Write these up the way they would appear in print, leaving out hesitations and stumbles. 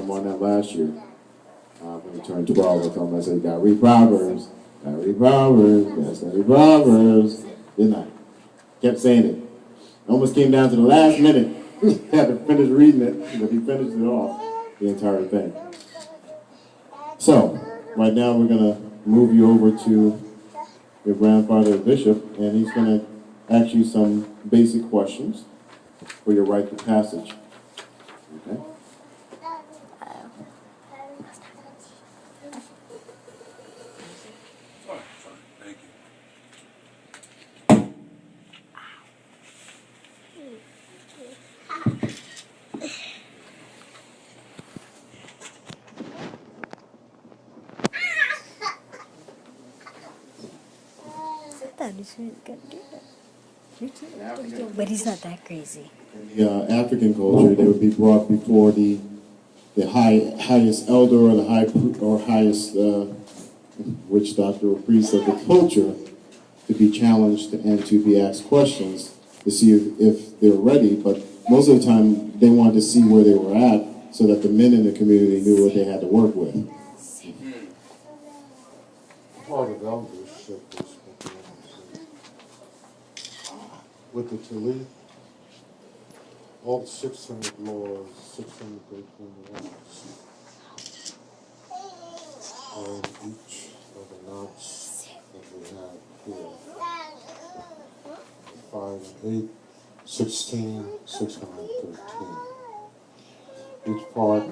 him on that last year. When he turned 12, I told him, I said, you gotta read Proverbs. Gotta read Proverbs. Gotta read Proverbs. Didn't I? Kept saying it. Almost came down to the last minute. Had to finish reading it, but he finished it off, the entire thing. So, right now we're going to move you over to your grandfather, Bishop, and he's going to ask you some basic questions for your rite of passage. Okay? Thank you. But he's not that crazy. In the African culture, they would be brought before the highest elder or the highest witch doctor or priest of the culture to be challenged and to be asked questions to see if they're ready. But most of the time, they wanted to see where they were at so that the men in the community knew what they had to work with. Part of eldership is with the Talib, all 600 laws, 613 laws, are in each of the knots that we have here. 5 and 8, 16, 613. Each part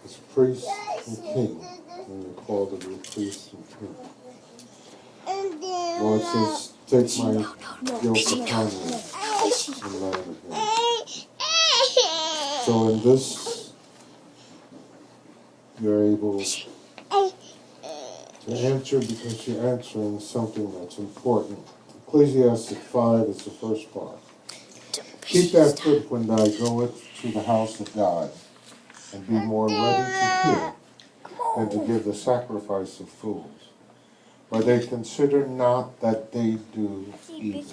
is priest and king, and they're called the priest and king. Lord says, take my yoke upon you and learn of him. So in this, you're able to answer because you're answering something that's important. Ecclesiastes 5 is the first part. Keep that foot when thou goest to the house of God, and be more ready to hear than to give the sacrifice of fools. For they consider not that they do evil.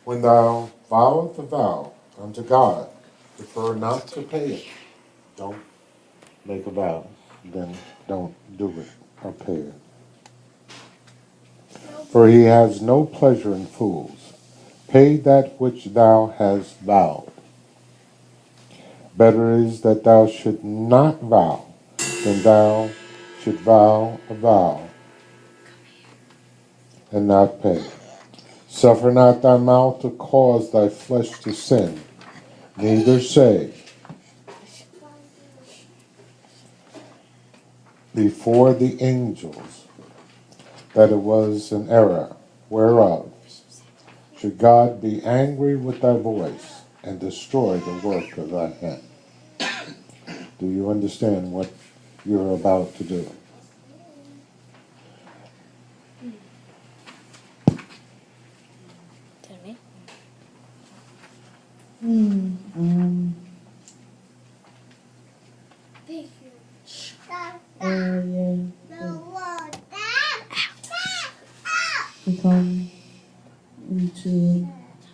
When thou vowest a vow unto God, prefer not to pay it. Don't make a vow, then don't do it or pay it. For he has no pleasure in fools. Pay that which thou hast vowed. Better is that thou should not vow than thou should vow a vow and not pay. Suffer not thy mouth to cause thy flesh to sin, neither say before the angels that it was an error, whereof should God be angry with thy voice and destroy the work of thy hand. Do you understand what you're about to do? Tell me. Become into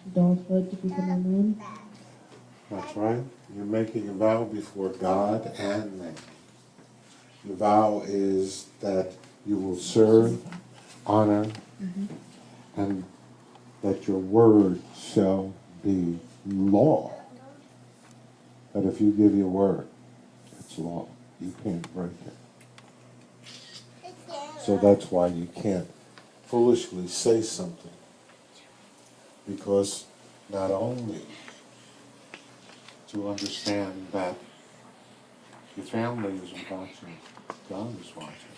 adulthood to become a man. That's right. You're making a vow before God and man. The vow is that you will serve, honor, and that your word shall be law. That if you give your word, it's law. You can't break it. So that's why you can't foolishly say something. Because not only to understand that your family is watching, God is watching.